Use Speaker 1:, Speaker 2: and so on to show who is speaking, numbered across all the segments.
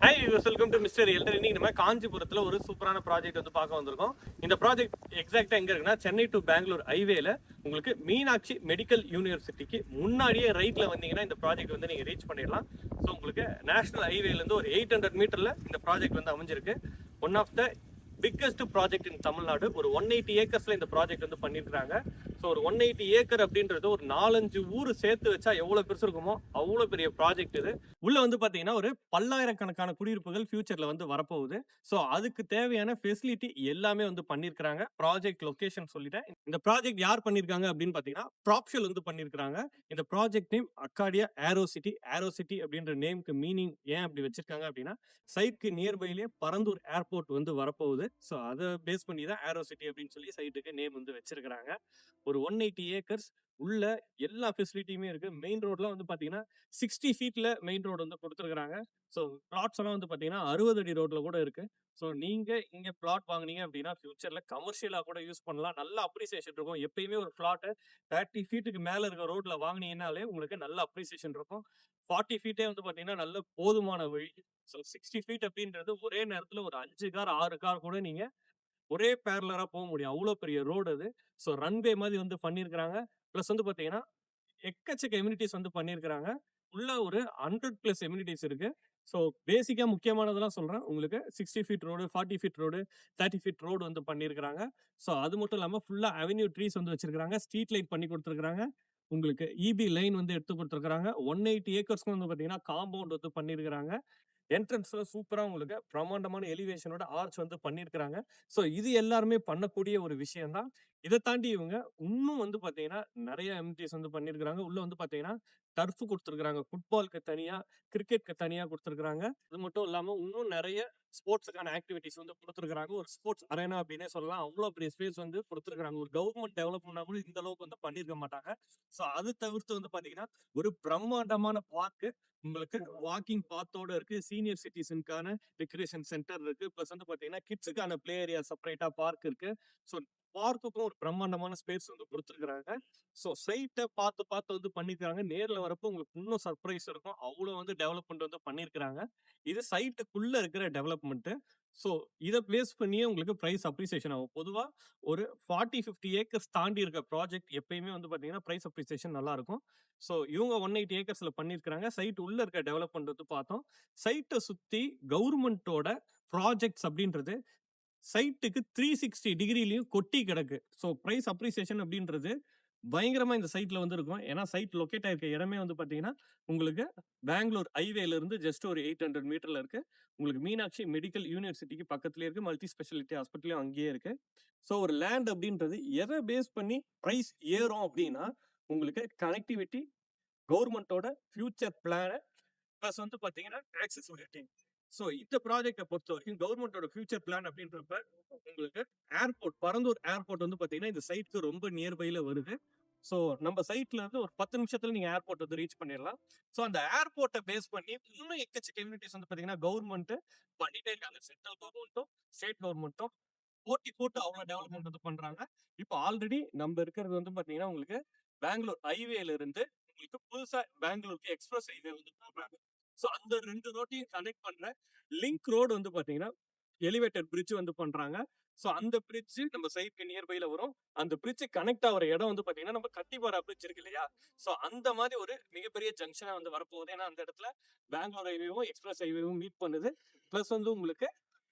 Speaker 1: Hi welcome to mister elder. இன்னைக்கு நம்ம காஞ்சிபுரத்தில் ஒரு சூப்பரான ப்ராஜெக்ட் வந்து பார்க்க வந்திருக்கோம். இந்த ப்ராஜெக்ட் எக்ஸாக்டாக எங்கே இருக்குன்னா, சென்னை டு பெங்களூர் ஹைவேல உங்களுக்கு மீனாட்சி மெடிக்கல் யூனிவர்சிட்டிக்கு முன்னாடியே ரைட்டில் வந்தீங்கன்னா இந்த ப்ராஜெக்ட் வந்து நீங்கள் ரீச் பண்ணிடலாம். ஸோ உங்களுக்கு நேஷனல் ஹைவேலேருந்து ஒரு 800 மீட்டரில் இந்த ப்ராஜெக்ட் வந்து அமைஞ்சிருக்கு. One of the biggest project in Tamil Nadu. ஒரு 180 ஏக்கர்ஸ்ல இந்த ப்ராஜெக்ட் வந்து பண்ணியிருக்காங்க. ஸோ ஒரு 180 ஏக்கர் அப்படின்றது ஒரு 4-5 ஊர் சேர்த்து வச்சா எவ்வளோ பெருசு இருக்குமோ அவ்வளோ பெரிய ப்ராஜெக்ட் இது. உள்ள வந்து பார்த்தீங்கன்னா ஒரு பல்லாயிரக்கணக்கான குடியிருப்புகள் ஃபியூச்சர்ல வந்து வரப்போகுது. ஸோ அதுக்கு தேவையான ஃபெசிலிட்டி எல்லாமே வந்து பண்ணியிருக்காங்க. ப்ராஜெக்ட் லொகேஷன் சொல்லிட்டேன். இந்த ப்ராஜெக்ட் யார் பண்ணியிருக்காங்க அப்படின்னு பார்த்தீங்கன்னா ப்ராப்ஷல் வந்து பண்ணியிருக்காங்க. இந்த project name Akkadia aero city. Aero city அப்படின்ற நேம்க்கு மீனிங் ஏன் அப்படி வச்சிருக்காங்க அப்படின்னா, சைட்க்கு நியர்பைலேயே பரந்தூர் ஏர்போர்ட் வந்து வரப்போகுது. ஸோ அதை பேஸ் பண்ணி தான் ஏரோ சிட்டி அப்படின்னு சொல்லி சைட்டுக்கு நேம் வந்து வச்சிருக்கிறாங்க. ஒரு 180 ஏக்கர்ஸ் உள்ள எல்லா ஃபெசிலிட்டியுமே இருக்கு. மெயின் ரோட்லாம் வந்து பாத்தீங்கன்னா 60 ஃபீட்ல மெயின் ரோடு வந்து கொடுத்துருக்காங்க. ஸோ பிளாட்ஸ் எல்லாம் வந்து பாத்தீங்கன்னா 60 அடி ரோட்ல கூட இருக்கு. ஸோ நீங்க இங்க பிளாட் வாங்குனீங்க அப்படின்னா ஃபியூச்சர்ல கமர்ஷியலா கூட யூஸ் பண்ணலாம். நல்ல அப்ரிசியேஷன் இருக்கும். எப்பயுமே ஒரு பிளாட் 30 ஃபீட்டுக்கு மேல இருக்க ரோட்ல வாங்குனீங்கன்னாலே உங்களுக்கு நல்ல அப்ரிசியேஷன் இருக்கும். 40 ஃபீட்டே வந்து பாத்தீங்கன்னா நல்ல போதுமான வழி. ஸோ 60 ஃபீட் அப்படின்றது ஒரே நேரத்துல ஒரு 5 கார் 6 கார் கூட நீங்க ஒரே பேரலரா போக முடியும். அவ்வளோ பெரிய ரோடு அது. ஸோ ரன்வே மாதிரி வந்து பண்ணியிருக்கிறாங்க. ப்ளஸ் வந்து பார்த்தீங்கன்னா எக்கச்சக்க எம்யூனிட்டிஸ் வந்து பண்ணியிருக்கிறாங்க. உள்ள ஒரு 100+ எம்யூனிட்டிஸ் இருக்கு. ஸோ பேசிக்கா முக்கியமானதெல்லாம் சொல்றேன். உங்களுக்கு 60 feet road, 40 feet road, 30 feet road வந்து பண்ணியிருக்கிறாங்க. ஸோ அது மட்டும் இல்லாம ஃபுல்லா அவென்யூ ட்ரீஸ் வந்து வச்சிருக்காங்க. ஸ்ட்ரீட் லைட் பண்ணி கொடுத்துருக்காங்க. உங்களுக்கு இபி லைன் வந்து எடுத்து கொடுத்துருக்காங்க. 180 ஏக்கர்ஸ்க்கு வந்து பார்த்தீங்கன்னா காம்பவுண்ட் வந்து பண்ணியிருக்கிறாங்க. என்ட்ரன்ஸ்ல சூப்பரா உங்களுக்கு பிரம்மாண்டமான எலிவேஷனோட ஆர்ச் வந்து பண்ணியிருக்கிறாங்க. ஸோ இது எல்லாருமே பண்ணக்கூடிய ஒரு விஷயம் தான். இதை தாண்டி இவங்க இன்னும் வந்து பாத்தீங்கன்னா நிறைய எம்டிஸ் வந்து பண்ணியிருக்கிறாங்க. உள்ள வந்து பாத்தீங்கன்னா டர்ஃப் கொடுத்துருக்காங்க. ஃபுட்பாலுக்கு தனியா, கிரிக்கெட்க்கு தனியா கொடுத்துருக்காங்க. அது மட்டும் இல்லாம இன்னும் நிறைய ஸ்போர்ட்ஸுக்கான ஆக்டிவிட்டிஸ் வந்து கொடுத்துருக்காங்க. ஒரு ஸ்போர்ட்ஸ் அரேனா அப்படின்னே சொல்லலாம். அவ்வளோ பெரிய ஸ்பேஸ் வந்து கொடுத்துருக்காங்க. ஒரு கவர்மெண்ட் டெவலப் பண்ணா கூட இந்த அளவுக்கு வந்து பண்ணியிருக்க மாட்டாங்க. ஸோ அது தவிர்த்து வந்து பாத்தீங்கன்னா ஒரு பிரம்மாண்டமான பார்க்கு உங்களுக்கு வாக்கிங் பாத்தோட இருக்கு. சீனியர் சிட்டிசனுக்கான ரெக்ரியேஷன் சென்டர் இருக்கு. பிளஸ் வந்து பாத்தீங்கன்னா கிட்ஸுக்கான பிளே ஏரியா செப்பரேட்டா பார்க் இருக்கு. ஸோ பார்க்குக்கும் ஒரு பிரம்மாண்டமான ஸ்பேஸ் வந்து கொடுத்துருக்காங்க. ஸோ சைட்டை பார்த்து பார்த்து வந்து பண்ணிருக்காங்க. நேர்ல வரப்போ உங்களுக்கு இன்னும் சர்ப்ரைஸ் இருக்கும். அவ்வளோ வந்து டெவலப்மெண்ட் வந்து பண்ணிருக்காங்க. இது சைட்டுக்குள்ள இருக்கிற டெவலப்மெண்ட். ஸோ இதை பேஸ் பண்ணியே உங்களுக்கு பிரைஸ் அப்ரிசியேஷன் ஆகும். பொதுவா ஒரு 40-50 ஏக்கர்ஸ் தாண்டி இருக்க ப்ராஜெக்ட் எப்பயுமே வந்து பாத்தீங்கன்னா பிரைஸ் அப்ரிசியேஷன் நல்லா இருக்கும். ஸோ இவங்க 180 ஏக்கர்ஸ்ல பண்ணியிருக்காங்க. சைட் உள்ள இருக்க டெவலப்மெண்ட் வந்து பார்த்தோம். சைட்டை சுத்தி கவர்மெண்டோட ப்ராஜெக்ட்ஸ் அப்படின்றது சைட்டுக்கு 360 டிகிரிலையும் கொட்டி கிடக்கு. ஸோ பிரைஸ் அப்ரிசியேஷன் அப்படின்றது பயங்கரமா இந்த சைட்ல வந்து இருக்கும். ஏன்னா சைட் லொக்கேட் ஆயிருக்க இடமே வந்து பாத்தீங்கன்னா உங்களுக்கு பெங்களூர் ஹைவேல இருந்து ஜஸ்ட் ஒரு 800 மீட்டர்ல இருக்கு. உங்களுக்கு மீனாட்சி மெடிக்கல் யூனிவர்சிட்டிக்கு பக்கத்துலயே இருக்கு. மல்டி ஸ்பெஷாலிட்டி ஹாஸ்பிட்டலும் அங்கேயே இருக்கு. ஸோ ஒரு லேண்ட் அப்படின்றது எதை பேஸ் பண்ணி பிரைஸ் ஏறும் அப்படின்னா, உங்களுக்கு கனெக்டிவிட்டி, கவர்மெண்டோட ஃபியூச்சர் பிளான், பிளஸ் வந்து பாத்தீங்கன்னா ஆக்சஸபிலிட்டி. ஸோ இந்த ப்ராஜெக்டை பொறுத்த வரைக்கும் கவர்மெண்டோட ஃபியூச்சர் பிளான் அப்படின்றப்ப உங்களுக்கு ஏர்போர்ட், பரந்தூர் ஏர்போர்ட் வந்து பாத்தீங்கன்னா இந்த சைட்க்கு ரொம்ப நியர்பைல வருது. ஸோ நம்ம சைட்ல இருந்து ஒரு 10 நிமிஷத்துல நீங்க ஏர்போர்ட் வந்து ரீச் பண்ணிடலாம். ஸோ அந்த ஏர்போர்ட்டை பேஸ் பண்ணி இன்னும் எக்கச்சக்க கம்யூனிட்டிஸ் வந்து பாத்தீங்கன்னா கவர்மெண்ட் பண்ணிட்டே இருக்காங்க. சென்ட்ரல் கவர்மெண்ட்டும் ஸ்டேட் கவர்மெண்ட்டும் போட்டி போட்டு அவ்வளோ டெவலப்மெண்ட் வந்து பண்றாங்க. இப்போ ஆல்ரெடி நம்ம இருக்கிறது வந்து பாத்தீங்கன்னா உங்களுக்கு பெங்களூர் ஹைவேல இருந்து உங்களுக்கு புதுசா பெங்களூருக்கு எக்ஸ்பிரஸ் ஹைவே வந்து போடுறாங்க. ஸோ அந்த 2 ரோட்டையும் கனெக்ட் பண்ற லிங்க் ரோடு வந்து பாத்தீங்கன்னா எலிவேட்டட் பிரிட்ஜ் வந்து பண்றாங்க. ஸோ அந்த பிரிட்ஜ் நம்ம சைட்க்கு நியர்பைல வரும். அந்த பிரிட்ஜ் கனெக்ட் ஆகிற இடம் வந்து பாத்தீங்கன்னா நம்ம கட்டிப்பாரா பிரிட்ஜ் இருக்கு இல்லையா? ஸோ அந்த மாதிரி ஒரு மிகப்பெரிய ஜங்ஷனா வந்து வரப்போகுது. ஏன்னா அந்த இடத்துல பெங்களூர் ஹைவேவும் எக்ஸ்பிரஸ் ஹைவேவும் மீட் பண்ணுது. பிளஸ் வந்து உங்களுக்கு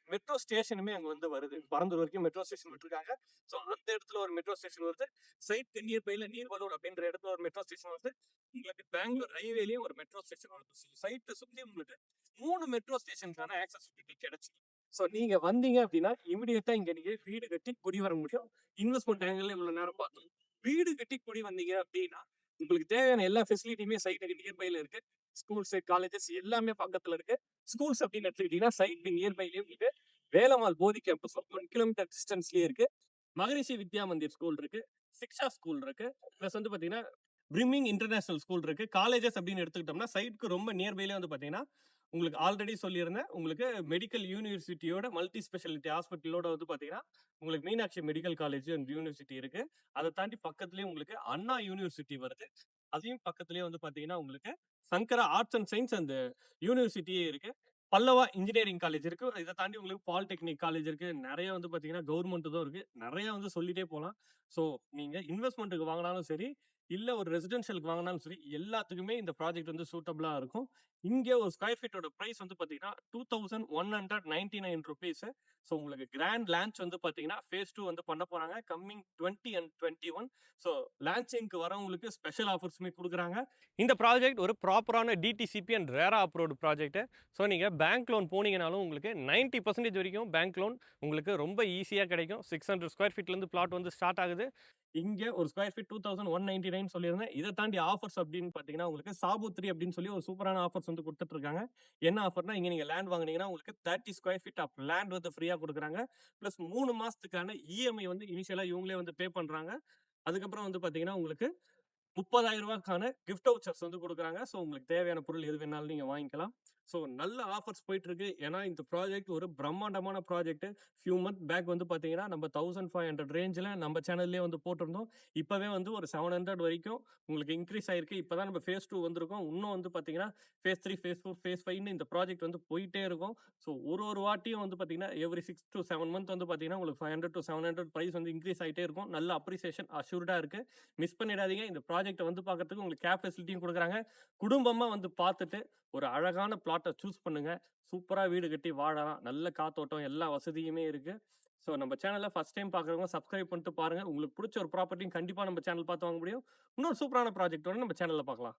Speaker 1: மெட்ரோ ஸ்டேஷனுமே அங்க வந்து வருது. பரந்தூர் வரைக்கும் மெட்ரோ ஸ்டேஷன் விட்டுருக்காங்க. ஸோ அந்த இடத்துல ஒரு மெட்ரோ ஸ்டேஷன் வருது. சைட் நியர்பைல நீர்வலூர் அப்படின்ற இடத்துல ஒரு மெட்ரோ ஸ்டேஷன் வருது. உங்களுக்கு பெங்களூர் ஹைவேலயும் ஒரு மெட்ரோ ஸ்டேஷன் வருது. சைட்டை சுத்தி உங்களுக்கு 3 மெட்ரோ ஸ்டேஷனுக்கான ஆக்சஸிபிலிட்டி கிடைச்சு. ஸோ நீங்க வந்தீங்க அப்படின்னா இமிடியேட்டா இங்க நீங்க வீடு கட்டி குடி வர முடியும். இன்வெஸ்ட்மெண்ட் ஆங்கிள் இவ்வளவு நேரம் பார்த்தோம். வீடு கட்டி குடி வந்தீங்க அப்படின்னா உங்களுக்கு தேவையான எல்லா ஃபெசிலிட்டியுமே சைட்டுக்கு நியர்பைல இருக்கு. ஸ்கூல்ஸ், காலேஜஸ் எல்லாமே பக்கத்துல இருக்கு. ஸ்கூல்ஸ் அப்படின்னு எடுத்துக்கிட்டீங்கன்னா சைட் நியர்பைலயும் இருக்கு. வேலம்மாள் போதி கேம்பஸ் 1 கிலோமீட்டர் டிஸ்டன்ஸ்லயே இருக்கு. மகரிஷி வித்யா மந்திர் ஸ்கூல் இருக்கு. சிக்ஷா ஸ்கூல் இருக்கு. பிளஸ் வந்து பாத்தீங்கன்னா பிரிமிங் இன்டர்நேஷனல் ஸ்கூல் இருக்கு. காலேஜஸ் அப்படின்னு எடுத்துக்கிட்டோம்னா சைட்க்கு ரொம்ப நியர்பைல வந்து பாத்தீங்கன்னா உங்களுக்கு ஆல்ரெடி சொல்லியிருந்தேன், உங்களுக்கு மெடிக்கல் யூனிவர்சிட்டியோட மல்டி ஸ்பெஷாலிட்டி ஹாஸ்பிட்டலோட வந்து பாத்தீங்கன்னா உங்களுக்கு Meenakshi medical college and university இருக்கு. அதை தாண்டி பக்கத்துலயே உங்களுக்கு அண்ணா யூனிவர்சிட்டி வருது. அதையும் பக்கத்துலயே வந்து பாத்தீங்கன்னா உங்களுக்கு சங்கரா ஆர்ட்ஸ் அண்ட் சயின்ஸ் அந்த யூனிவர்சிட்டியே இருக்கு. பல்லவா இன்ஜினியரிங் காலேஜ் இருக்கு. இத தாண்டி உங்களுக்கு பாலிடெக்னிக் காலேஜ் இருக்கு. நெறைய வந்து பார்த்தீங்கன்னா, கவர்மெண்ட் இதும் இருக்கு. நெறைய வந்து சொல்லிட்டே போலாம். ஸோ நீங்க இன்வெஸ்ட்மென்ட்க்கு வாங்குனாலும் சரி, இல்ல ஒரு ரெசிடென்ஷியலுக்கு வாங்குனாலும் சரி, எல்லாத்துக்குமே இந்த ப்ராஜெக்ட் வந்து சூட்டபிளா இருக்கும். இங்க ஒரு ஸ்கொயர் ஃபீட்டோட பிரைஸ் வந்து பார்த்தீங்கன்னா, ₹2199. ஸோ உங்களுக்கு கிராண்ட் லான்ச் வந்து பார்த்தீங்கன்னா, ஃபேஸ் 2 வந்து பண்ண போறாங்க. Coming 20 and 21. ஸோ லான்ச்சிங்க்கு வரவங்களுக்கு ஸ்பெஷல் ஆஃபர்ஸுமே குடுக்குறாங்க. இந்த ப்ராஜெக்ட் ஒரு ப்ராப்பரான DTCP and RERA approved project. So நீங்க பேங்க் லோன் போனீங்கனாலும் உங்களுக்கு 90% வரைக்கும் பேங்க் லோன் உங்களுக்கு ரொம்ப ஈஸியா கிடைக்கும். 600 ஸ்கொயர் ஃபீட்லேருந்து பிளாட் வந்து ஸ்டார்ட் ஆகுது. இங்க ஒரு ஸ்கொயர் ஃபீட் 2199 சொல்லியிருந்தேன். இத தாண்டி ஆஃபர்ஸ் அப்படின்னு பார்த்தீங்கன்னா, உங்களுக்கு சாபுத்ரி அப்படின்னு சொல்லி ஒரு சூப்பரான ஆஃபர்ஸ் வந்து குடுத்துட்டு இருக்காங்க. என்ன ஆஃபர்னா, இங்க நீங்க லேண்ட் வாங்குனீங்கன்னா, உங்களுக்கு 30 ஸ்கொயர் ஃபீட் ஆஃப் லேண்ட் வந்து ஃப்ரீயா குடுக்குறாங்க. பிளஸ் 3 மாசத்துக்கான இஎம்ஐ வந்து இனிஷியலா இவங்களே வந்து பே பண்றாங்க. அதுக்கப்புறம் வந்து பார்த்தீங்கன்னா, உங்களுக்கு ₹30,000க்கான கிஃப்ட் வவுச்சர்ஸ் வந்து குடுக்குறாங்க. ஸோ உங்களுக்கு தேவையான பொருள் எது வேணாலும் நீங்க வாங்கிக்கலாம். ஸோ நல்ல ஆஃபர்ஸ் போயிட்டு இருக்கு. ஏன்னா இந்த ப்ராஜெக்ட் ஒரு பிரம்மாண்டமான ப்ராஜெக்ட். ஃபியூ மந்த் பேக் வந்து பார்த்தீங்கன்னா, நம்ம 1500 ரேஞ்சுல நம்ம சேனல்லயே வந்து போட்டிருந்தோம். இப்பவே வந்து ஒரு 700 வரைக்கும் உங்களுக்கு இன்கிரீஸ் ஆயிருக்கு. இப்ப தான் நம்ம ஃபேஸ் 2 வந்திருக்கோம். இன்னும் வந்து பார்த்தீங்கன்னா, ஃபேஸ் 3, ஃபேஸ் 4, ஃபேஸ் 5ன்னு இந்த ப்ராஜெக்ட் வந்து போயிட்டே இருக்கும். ஸோ ஒரு வாட்டியும் வந்து பார்த்தீங்கன்னா, எவ்ரி 6 to 7 மந்த் வந்து பார்த்தீங்கன்னா, உங்களுக்கு 500 to 700 பிரைஸ் வந்து இன்கிரீஸ் ஆயிட்டே இருக்கும். நல்ல அப்ரிசியேஷன் அஷ்யூர்டா இருக்கு. மிஸ் பண்ணிடாதீங்க. இந்த ப்ராஜெக்ட்ட வந்து பார்க்கறதுக்கு உங்களுக்கு கேப் ஃபெசிலிட்டியும் குடுக்குறாங்க. குடும்பமா வந்து பார்த்துட்டு, ஒரு அழகான பிளாட்ட சூஸ் பண்ணுங்க. சூப்பரா வீடு கட்டி வாழலாம். நல்ல காத்தோட்டம், எல்லா வசதியுமே இருக்கு. ஸோ நம்ம சேனல ஃபர்ஸ்ட் டைம் பார்க்குறவங்க சப்ஸ்கிரைப் பண்ணிட்டு பாருங்க. உங்களுக்கு புடிச்ச ஒரு ப்ராப்பர்ட்டியும் கண்டிப்பா நம்ம சேனல் பார்த்து வாங்க முடியும். இன்னொரு சூப்பரான ப்ராஜெக்ட்டோட நம்ம சேனல்ல பார்க்கலாம்.